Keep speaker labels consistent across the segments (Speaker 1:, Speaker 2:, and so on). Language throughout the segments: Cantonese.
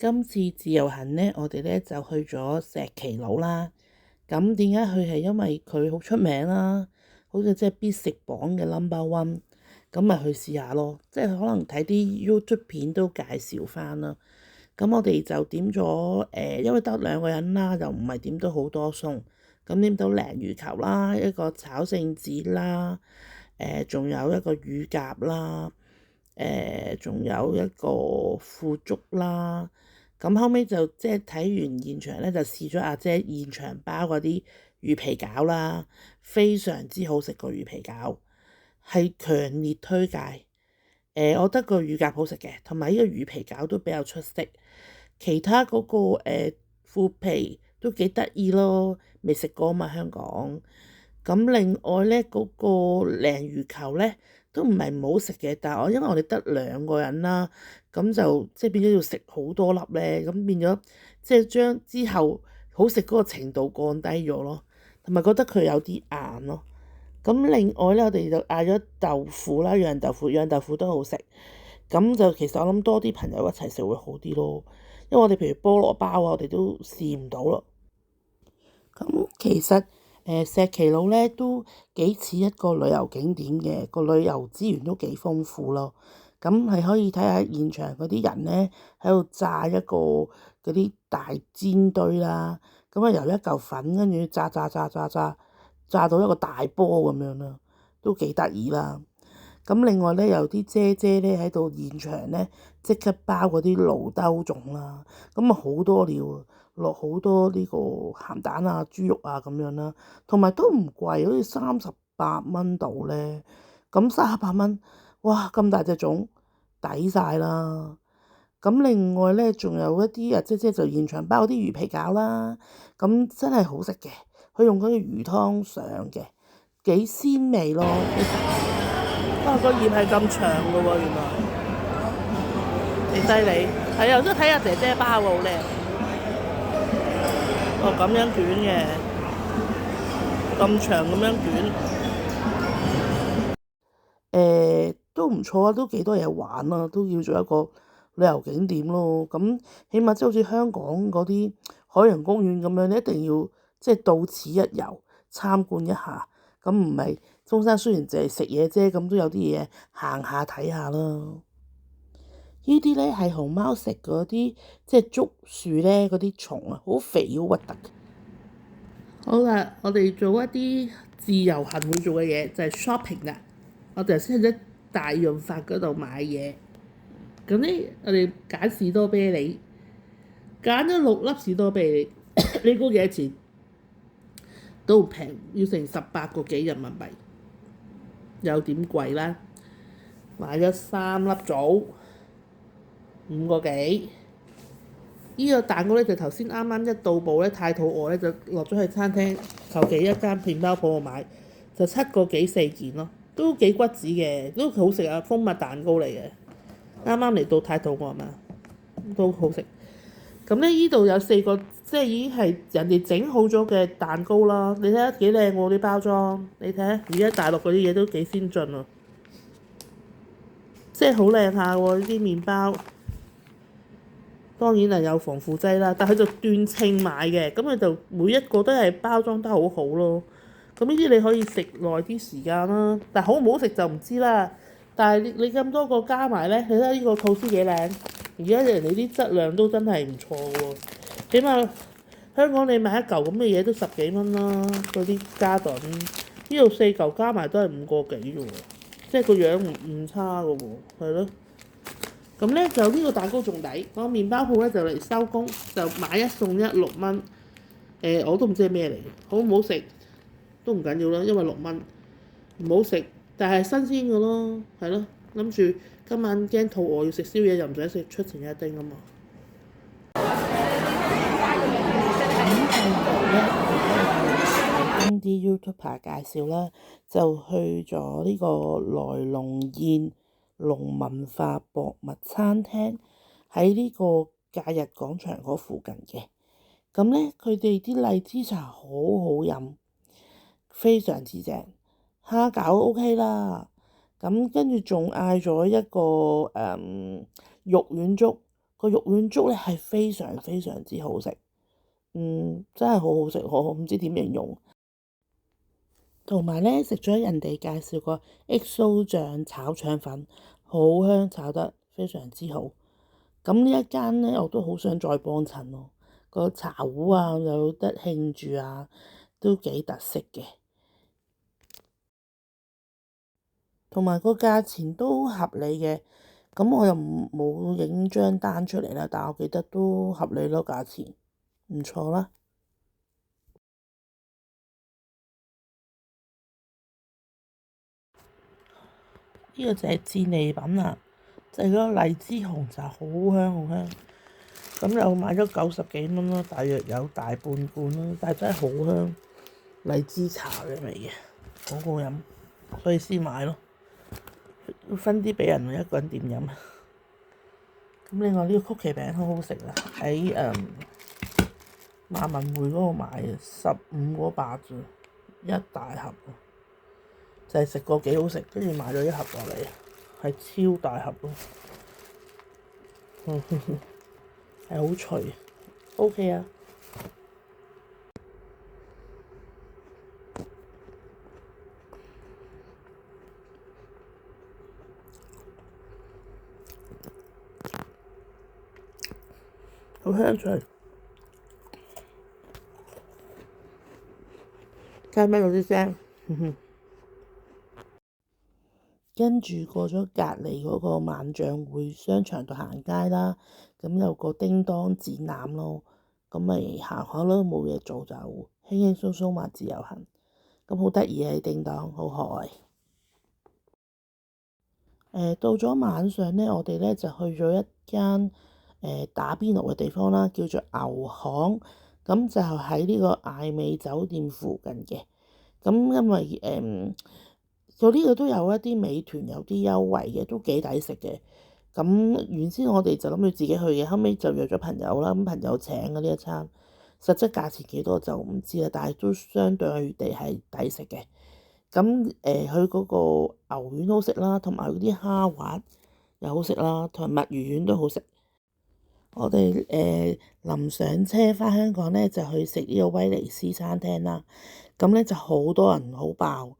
Speaker 1: 今次自由行呢，我哋呢就去咗石岐佬啦。咁點解去係因為佢好出名啦，好似即係必食榜嘅 No.1，咁咪去試下咯。即係可能睇啲 YouTube 片都介紹翻啦。咁我哋就點咗因為得兩個人啦，就唔係點到好多餸。咁點到鯪魚球啦，一個炒聖子啦，仲有一個乳鴿啦，仲有一個腐竹啦。咁後尾就即係睇完現場咧，就試咗阿姐現場包嗰啲魚皮餃啦，非常之好食個魚皮餃，係強烈推介。我覺得個乳鴿好食嘅，同埋呢個魚皮餃都比較出色。其他嗰、個腐皮都幾得意咯，未食過啊嘛香港。咁另外咧嗰、個鯪魚球咧都唔係唔好食嘅，但係因為我哋得兩個人啦，咁就即係變咗要食好多粒咧，咁變咗即係將之後好食嗰個程度降低咗咯，同埋覺得佢有啲硬咯。咁另外咧，我哋就嗌咗豆腐啦，釀豆腐都好食。咁就其實我諗多啲朋友一齊食會好啲咯，因為我哋譬如菠蘿包啊，我哋都試唔到咯。咁其實石岐佬咧都幾似一個旅遊景點嘅，個旅遊資源都幾豐富咯。咁係可以睇下現場嗰啲人咧喺度炸一個嗰啲大煎堆啦，咁啊由一嚿粉跟住炸到一個大波咁樣啦，都幾得意啦。咁另外咧，有啲姐姐咧喺度現場咧，即刻包嗰啲爐兜粽啦，咁啊好多料啊，落好多呢個鹹蛋啊、豬肉啊咁樣啦，同埋都唔貴，好似38蚊度咧，咁38蚊，哇咁大隻粽，抵晒啦！咁另外咧，仲有一啲姐姐就現場包啲魚皮餃啦，咁真係好食嘅，佢用嗰個魚湯上嘅，幾鮮味咯。哇！個葉係咁長嘅喎，原來幾犀利。係啊，都睇下姐姐包喎，好靚。哦，咁樣捲嘅，咁長咁樣捲，都唔錯啊，都幾多嘢玩啊，都叫做一個旅遊景點咯。咁起碼即係好似香港嗰啲海洋公園咁樣，你一定要即係到此一遊，參觀一下。咁唔係中山雖然淨係食嘢啫，咁都有啲嘢行下睇下啦。呢啲咧係熊貓食嗰啲即係竹樹咧嗰啲蟲啊，好肥好核突。好啦，我哋做一啲自由行會做嘅嘢就係 shopping 啦。我哋先喺大潤發嗰度買嘢，咁咧我哋揀士多啤梨，揀咗6粒士多啤梨，你估幾多錢？都唔平，要成18個幾人民幣，有點貴啦。買咗3粒棗5個幾。呢個蛋糕咧就頭先啱啱一到埗咧，太肚餓咧就落咗去餐廳，求其一間麵包鋪度買，就7個幾4件咯，都幾骨子嘅，都好食啊！蜂蜜蛋糕嚟嘅，啱啱嚟到太肚餓嘛，都好食。咁咧呢度有4個，即係已經係人哋整好咗嘅蛋糕啦。你睇下幾靚喎啲包裝，你睇下而家大陸嗰啲嘢都幾先進啊，即係好靚下喎呢啲麵包。當然係有防腐劑啦，但佢就斷稱買嘅，咁佢就每一個都係包裝得好好咯。咁呢啲你可以食耐啲時間啦，但好唔好食就唔知啦。但係你咁多個加埋咧，你睇下呢個吐司幾靚，而家人哋啲質量都真係唔錯喎。起碼香港你買一嚿咁嘅嘢都十幾蚊啦，嗰啲嘉頓呢度4嚿加埋都係5個幾啫喎，即係個樣唔差嘅喎，係咯。咁咧就呢個蛋糕仲抵，個麵包鋪咧就嚟收工，就買一送一6蚊。我都唔知係咩嚟，好唔好食都唔緊要啦，因為6蚊唔好食，但係新鮮嘅咯，係咯。諗住今晚驚肚餓要食宵夜，又唔使食出前一丁啊嘛。聽啲 YouTuber 介紹啦，就去咗呢個來龍宴農文化博物餐廳，喺呢個假日廣場嗰附近嘅。咁咧，佢哋啲荔枝茶好好飲，非常之正。蝦餃 OK 啦，咁跟住仲嗌咗一個肉丸粥，個肉丸粥咧係非常非常之好食，真係好好食，我唔知點形容。同埋咧食咗人哋介紹個 XO 醬炒腸粉，好香，炒得非常之好。咁呢一間咧我都好想再幫襯咯，個茶壺啊有得慶住啊，都幾特色嘅。同埋個價錢都合理嘅，咁我又冇影張單出嚟啦，但我記得都合理咯，價錢唔錯啦。呢個就係戰利品啦，就係嗰個荔枝紅茶，好香好香。咁又買咗90幾蚊咯，大約有大半罐咯，但係真係好香，荔枝茶嘅味嘅，好好飲，所以先買咯。分啲俾人，一個人點飲？咁另外呢個曲奇餅好好食啊，喺馬文匯嗰度買嘅，15個八啫，一大盒，就係食過幾好食，跟住買咗一盒落嚟，係超大盒咯，係好脆，OK 啊。好香脆，聽唔聽到啲聲？跟住過咗隔離嗰個萬象匯商場度行街啦，咁有個叮當展覽咯，咁咪行下咯，冇嘢做就輕輕鬆鬆話自由行，咁好得意嘅叮當，好可愛。到咗晚上咧，我哋咧就去咗一間打邊爐嘅地方啦，叫做牛巷，咁就喺呢個艾美酒店附近嘅。咁因為佢呢個都有一啲美團有啲優惠嘅，都幾抵食嘅。咁原先我哋就諗住自己去嘅，後尾就約咗朋友啦，咁朋友請嘅呢一餐，實質價錢幾多就唔知啦，但係都相對地係抵食嘅。咁佢嗰個牛丸好食啦，同埋嗰啲蝦滑又好食啦，同埋墨魚丸都好食。我哋臨上車返香港咧，就去食呢個威尼斯餐廳啦。咁咧就好多人，好爆。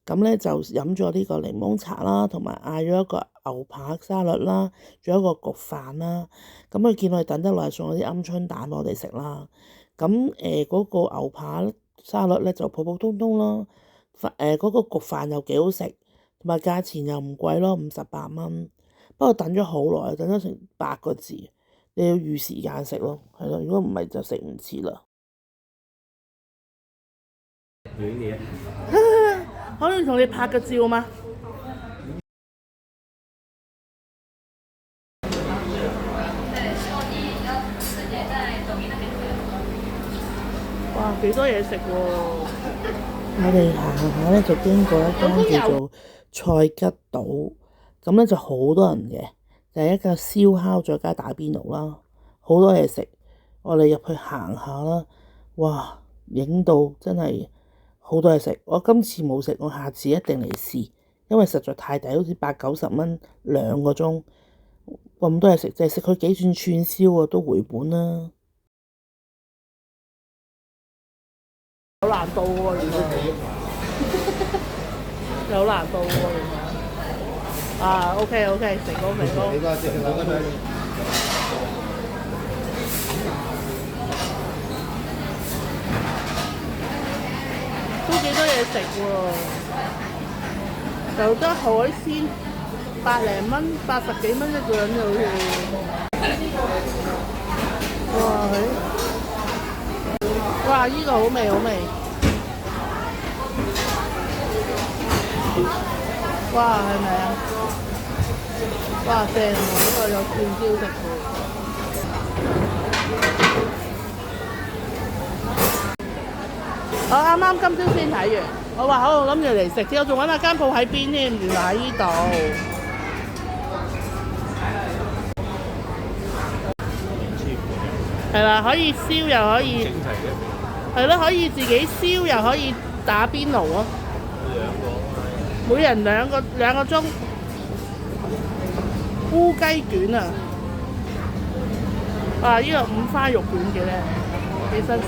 Speaker 1: 咁咧就飲咗呢個檸檬茶啦，同埋嗌咗一個牛扒沙律啦，仲有一個焗飯啦。咁佢見我哋等得耐，送咗啲鵪鶉蛋俾我哋食啦。咁嗰個牛扒沙律咧就普普通通咯。嗰個焗飯又幾好食，同埋價錢又唔貴咯，58蚊。不過等咗好耐，等咗成8個字，你要預時間食咯，係咯，如果唔係就食唔切啦。可以同你拍個照嗎？哇，幾多嘢食喎！我哋行下咧就經過一間叫做菜吉島，咁咧就好多人嘅，就係一個燒烤再加打邊爐啦，好多嘢食。我哋入去行下啦，哇！影到真係好多嘢食。我今次冇食，我下次一定嚟試，因為實在太抵，好似80-90蚊2個鐘，咁多嘢食，就係食佢幾串串燒啊，都回本啦。有難度喎，原來有難度喎，原來。啊，OK，成功。都幾多嘢食喎，有得海鮮100零蚊，80幾蚊一個人好似。哇！呢個好味。哇，係咪啊？哇，正喎！呢個有串燒食喎。我啱啱今朝先睇完，我話好，我諗住嚟食添，我仲揾下間鋪喺邊添，原來喺呢度。係啦，可以燒又可以，係咯，可以自己燒又可以打邊爐咯。每人兩個鐘。烏雞卷啊！啊！呢個五花肉卷嘅咧幾新鮮。